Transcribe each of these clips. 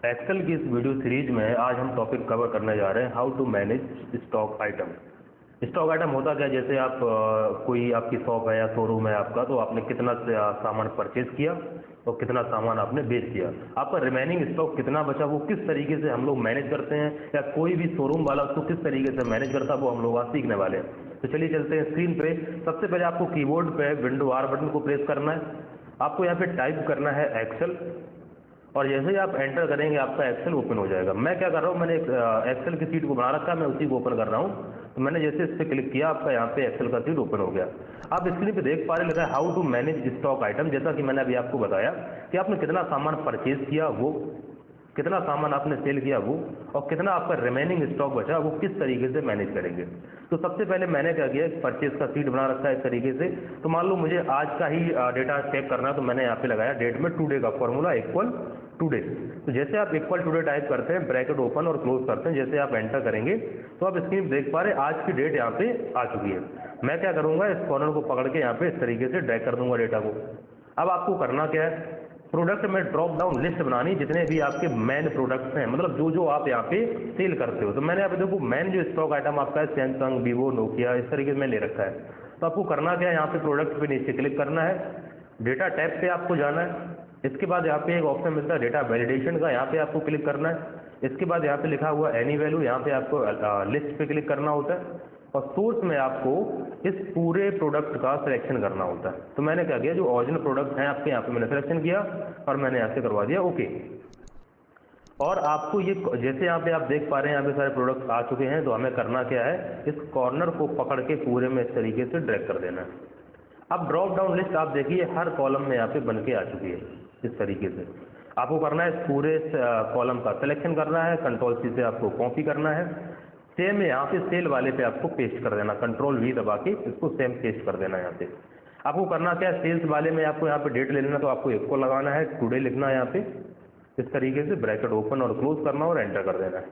Excel की इस video series में आज हम टॉपिक कवर करने जा रहे हैं how to manage stock item. Stock item होता क्या, जैसे आप कोई आपकी शॉप है या शोरूम है आपका, तो आपने कितना सामान परचेज किया और कितना सामान आपने बेच दिया, आपका रिमेनिंग स्टॉक कितना बचा, वो किस तरीके से हम लोग मैनेज करते हैं, या कोई भी शोरूम वाला उसको किस तरीके से मैनेज करता है, वो हम लोग आज सीखने वाले हैं। तो चलिए चलते हैं स्क्रीन पे। सबसे पहले आपको कीबोर्ड पे विंडो आर बटन को प्रेस करना है। आपको यहाँ पे टाइप करना है एक्सेल, और जैसे ही आप एंटर करेंगे आपका एक्सेल ओपन हो जाएगा। मैं क्या कर रहा हूँ, मैंने एक एक्सेल की सीट को बना रखा है, मैं उसी को ओपन कर रहा हूँ। तो मैंने जैसे इस पर क्लिक किया, आपका यहाँ पे एक्सेल का सीट ओपन हो गया। आप स्क्रीन पे देख पा रहे, लिखा है how to manage stock item. जैसा कि मैंने अभी आपको बताया कि आपने कितना सामान परचेज किया, वो कितना सामान आपने सेल किया वो, और कितना आपका रिमेनिंग स्टॉक बचा, वो किस तरीके से मैनेज करेंगे। तो सबसे पहले मैंने क्या किया, परचेज का सीट बना रखा है इस तरीके से। तो मान लो मुझे आज का ही डेटा चेक करना है, तो मैंने यहाँ पे लगाया डेट में टुडे का फॉर्मूला इक्वल टुडे। तो जैसे आप इक्वल टुडे टाइप करते हैं, ब्रैकेट ओपन और क्लोज करते हैं, जैसे आप एंटर करेंगे तो आप स्क्रीन देख पा रहे आज की डेट यहाँ पे आ चुकी है। मैं क्या करूंगा, इस कॉर्नर को पकड़ के यहाँ पे इस तरीके से ड्रैग कर दूंगा डेटा को। अब आपको करना क्या है, प्रोडक्ट में ड्रॉप डाउन लिस्ट बनानी, जितने भी आपके मेन प्रोडक्ट्स हैं, मतलब जो जो आप यहाँ पे सेल करते हो। तो मैंने यहाँ पे देखो मेन जो स्टॉक आइटम आपका है सैमसंग, वीवो, नोकिया, इस तरीके से मैंने ले रखा है। तो आपको करना क्या है, यहाँ पे प्रोडक्ट पे नीचे क्लिक करना है, डेटा टैब पे आपको जाना है। इसके बाद यहाँ पे एक ऑप्शन मिलता है डेटा वैलिडेशन का, यहाँ पे आपको क्लिक करना है। इसके बाद यहाँ पे लिखा हुआ एनी वैल्यू, यहाँ पे आपको लिस्ट पे क्लिक करना होता है, और सोर्स में आपको इस पूरे प्रोडक्ट का सिलेक्शन करना होता है। तो मैंने क्या किया, जो ओरिजिनल प्रोडक्ट हैं आपके यहाँ पे मैंने सिलेक्शन किया और मैंने यहाँ से करवा दिया ओके। और आपको ये जैसे यहाँ पे आप देख पा रहे हैं, यहाँ पे सारे प्रोडक्ट्स आ चुके हैं। तो हमें करना क्या है, इस कॉर्नर को पकड़ के पूरे में इस तरीके से ड्रैग कर देना है। अब ड्रॉप डाउन लिस्ट आप देखिए हर कॉलम में यहाँ पे बन के आ चुकी है इस तरीके से। आपको करना है इस पूरे कॉलम का सिलेक्शन करना है, कंट्रोल सी से आपको कॉपी करना है, सेम यहाँ पे सेल वाले पे आपको पेस्ट कर देना, कंट्रोल वी दबा के इसको सेम पेस्ट कर देना। यहाँ पे आपको करना क्या है, सेल्स वाले में आपको यहाँ पे डेट ले लेना, तो आपको इसको लगाना है, टुडे लिखना है यहाँ पे इस तरीके से, ब्रैकेट ओपन और क्लोज करना और एंटर कर देना है।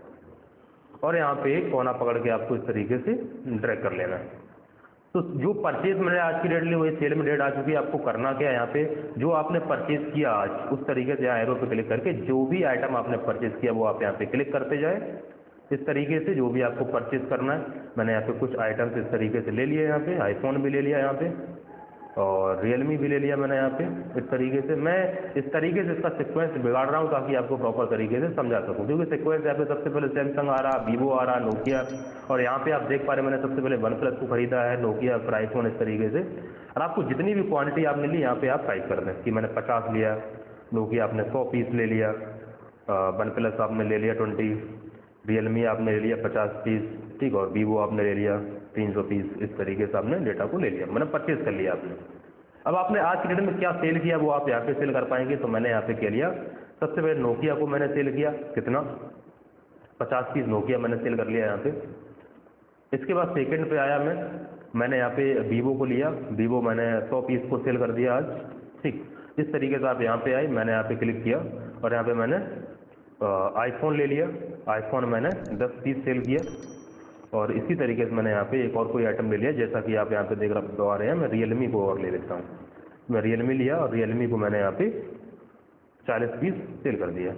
और यहाँ पे कोना पकड़ के आपको इस तरीके से ड्रैग कर लेना है। तो जो परचेज मैंने आज की डेट ली वही सेल में डेट आ चुकी है। आपको करना क्या है, यहाँ पे जो आपने परचेज किया आज, उस तरीके से यहाँ एरो पे क्लिक करके जो भी आइटम आपने परचेज किया वो आप यहाँ पे क्लिक करते जाए इस तरीके से, जो भी आपको परचेज करना है। मैंने यहाँ पे कुछ आइटम्स इस तरीके से ले लिए, यहाँ पे आईफोन भी ले लिया यहाँ पे, और रियलमी भी ले लिया मैंने यहाँ पे इस तरीके से। मैं इस तरीके से इसका सीक्वेंस बिगाड़ रहा हूँ ताकि आपको प्रॉपर तरीके से समझा सकूँ, क्योंकि सीक्वेंस यहाँ पे सबसे पहले सैमसंग आ रहा, वीवो आ रहा, नोकिया, और यहाँ पे आप देख पा रहे मैंने सबसे पहले वन प्लस को खरीदा है, नोकिया, फिर आईफोन, इस तरीके से। और आपको जितनी भी क्वांटिटी आपने ली यहाँ पे आप टाइप कर दें कि मैंने 50 लिया, नोकिया आपने 100 पीस ले लिया, वन प्लस आपने ले लिया 20, रियलमी आपने ले लिया 50 पीस, ठीक, और वीवो आपने ले लिया 300 पीस। इस तरीके से आपने डेटा को ले लिया, मैंने परचेज कर लिया आपने। अब आपने आज की डेट में क्या सेल किया वो आप यहाँ पे सेल कर पाएंगे। तो मैंने यहाँ पे क्या लिया, सबसे पहले नोकिया को मैंने सेल किया, कितना 50 पीस नोकिया मैंने सेल कर लिया यहाँ पे। इसके बाद सेकंड पे आया मैंने यहाँ पे वीवो को लिया, वीवो मैंने 100 पीस को सेल कर दिया आज, ठीक। इस तरीके से आप यहाँ पे आए, मैंने यहाँ पे क्लिक किया और यहाँ पे मैंने आईफोन ले लिया, आईफोन मैंने 10 पीस सेल किया। और इसी तरीके से मैंने यहाँ पे एक और कोई आइटम ले लिया, जैसा कि आप यहाँ पे देख रहे हैं। मैं रियलमी को और ले लेता हूँ, मैं रियलमी लिया और रियलमी को मैंने यहाँ पे 40 पीस सेल कर दिया।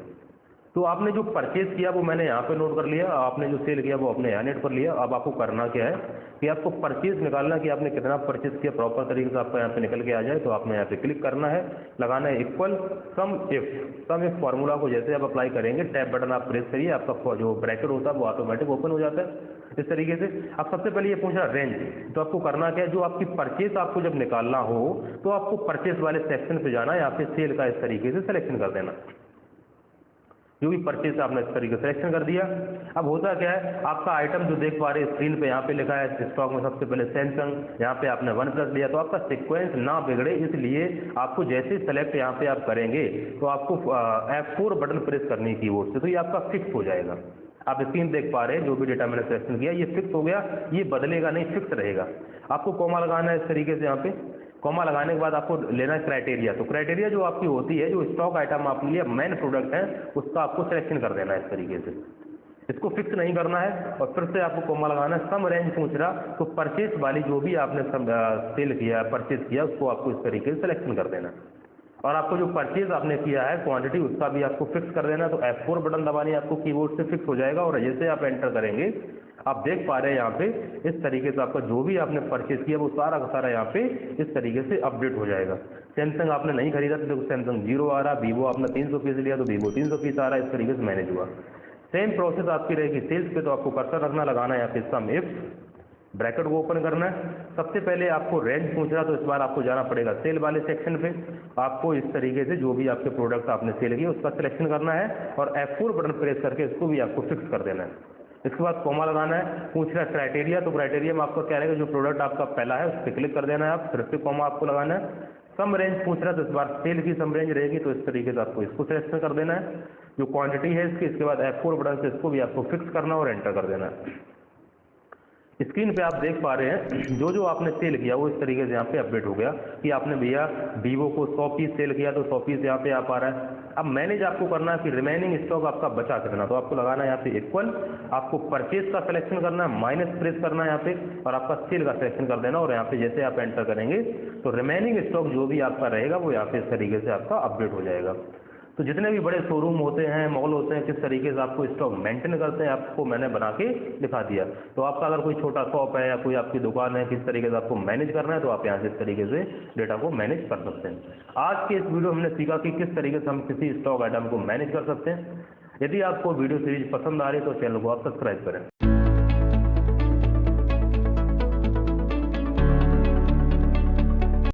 तो आपने जो परचेज किया वो मैंने यहाँ पे नोट कर लिया, आपने जो सेल किया वो आपने यहाँ नोट कर लिया। अब आपको करना क्या है कि आपको परचेज निकालना कि आपने कितना परचेज किया, प्रॉपर तरीके से आपका यहाँ पे निकल के आ जाए। तो आपने यहाँ पे क्लिक करना है, लगाना है इक्वल सम इफ फार्मूला को जैसे आप अप्लाई करेंगे, टैब बटन आप प्रेस करिए, आपका जो ब्रैकेट होता है वो ऑटोमेटिक ओपन हो जाता है इस तरीके से। अब सबसे पहले ये पूछ रहा रेंज, तो आपको करना क्या है, जो आपकी परचेज आपको जब निकालना हो तो आपको परचेज वाले सेक्शन पे जाना है, यहाँ पे सेल का इस तरीके से सिलेक्शन कर देना। जो भी परचेज आपने इस तरीके से सिलेक्शन कर दिया। अब होता क्या है, आपका आइटम जो देख पा रहे हैं स्क्रीन पे, यहाँ पे लिखा है स्टॉक में सबसे पहले सैमसंग, यहाँ पे आपने वन प्लस लिया, तो आपका सीक्वेंस ना बिगड़े इसलिए आपको जैसे सेलेक्ट यहाँ पे आप करेंगे तो आपको F4 बटन प्रेस करनी है कीबोर्ड से, तो ये आपका फिक्स हो जाएगा। आप स्क्रीन देख पा रहे हैं, जो भी डेटा मैंने सिलेक्शन किया ये फिक्स हो गया, ये बदलेगा नहीं, फिक्स रहेगा। आपको कॉमा लगाना है इस तरीके से, यहाँ पे कॉमा लगाने के बाद आपको लेना है क्राइटेरिया। तो क्राइटेरिया जो आपकी होती है, जो स्टॉक आइटम आपके लिए मेन प्रोडक्ट है उसका आपको सिलेक्शन कर देना है इस तरीके से, इसको फिक्स नहीं करना है। और फिर से आपको कॉमा लगाना है। सम रेंज पूछ रहा, तो परचेज वाली जो भी आपने सेल किया, परचेज किया, उसको आपको इस तरीके से सिलेक्शन कर देना। और आपको जो परचेज आपने किया है क्वांटिटी उसका भी आपको फिक्स कर देना है। तो F4 बटन दबानी आपको कीबोर्ड से फिक्स हो जाएगा और जैसे आप एंटर करेंगे आप देख पा रहे हैं यहाँ पे इस तरीके से आपका जो भी आपने परचेज किया वो सारा का सारा यहाँ पे इस तरीके से अपडेट हो जाएगा। सैमसंग आपने नहीं खरीदा तो सैमसंग 0 आ रहा, वीवो आपने 300 पीस लिया तो वीवो 300 पीस आ रहा है, इस तरीके से मैनेज हुआ। सेम प्रोसेस आपकी रहेगी सेल्स पे। तो आपको कर्सर रखना, लगाना है यहाँ पे सम इफ, ब्रैकेट को ओपन करना है। सबसे पहले आपको रेंज पूछ रहा तो इस बार आपको जाना पड़ेगा सेल वाले सेक्शन पे। आपको इस तरीके से जो भी आपके प्रोडक्ट आपने सेल किए उसका सिलेक्शन करना है और F4 बटन प्रेस करके इसको भी आपको फिक्स कर देना है। इसके बाद कॉमा लगाना है। पूछ रहा है क्राइटेरिया, तो क्राइटेरिया में आपको क्या रहेगा, जो प्रोडक्ट आपका पहला है उस पर क्लिक कर देना है आप, फिर से कॉमा आपको लगाना है। सम रेंज पूछ रहा है तो इस बार सेल की सम रेंज रहेगी तो इस तरीके से आपको इसको सिलेक्शन कर देना है जो क्वांटिटी है इसकी। इसके बाद F4 बटन से इसको भी आपको फिक्स करना और एंटर कर देना है। स्क्रीन पे आप देख पा रहे हैं जो जो आपने सेल किया वो इस तरीके से यहाँ पे अपडेट हो गया कि आपने भैया वीवो को 100 पीस सेल किया तो 100 पीस यहाँ पे आ पा रहा है। अब मैनेज आपको करना है कि रिमेनिंग स्टॉक आपका बचा कितना, तो आपको लगाना है यहाँ पे इक्वल, आपको परचेज का सिलेक्शन करना है, माइनस प्रेस करना है यहाँ पे और आपका सेल का सिलेक्शन कर देना और यहाँ पे जैसे आप एंटर करेंगे तो रिमेनिंग स्टॉक जो भी आपका रहेगा वो यहाँ पे इस तरीके से आपका अपडेट हो जाएगा। तो जितने भी बड़े शोरूम होते हैं, मॉल होते हैं, किस तरीके से आपको स्टॉक मेंटेन करते हैं आपको मैंने बना के दिखा दिया। तो आपका अगर कोई छोटा शॉप है या कोई आपकी दुकान है, किस तरीके से आपको मैनेज करना है तो आप यहाँ से इस तरीके से डेटा को मैनेज कर सकते हैं। आज के इस वीडियो में हमने सीखा कि किस तरीके से हम किसी स्टॉक आइटम को मैनेज कर सकते हैं। यदि आपको वीडियो सीरीज पसंद आ रही है तो चैनल को आप सब्सक्राइब करें।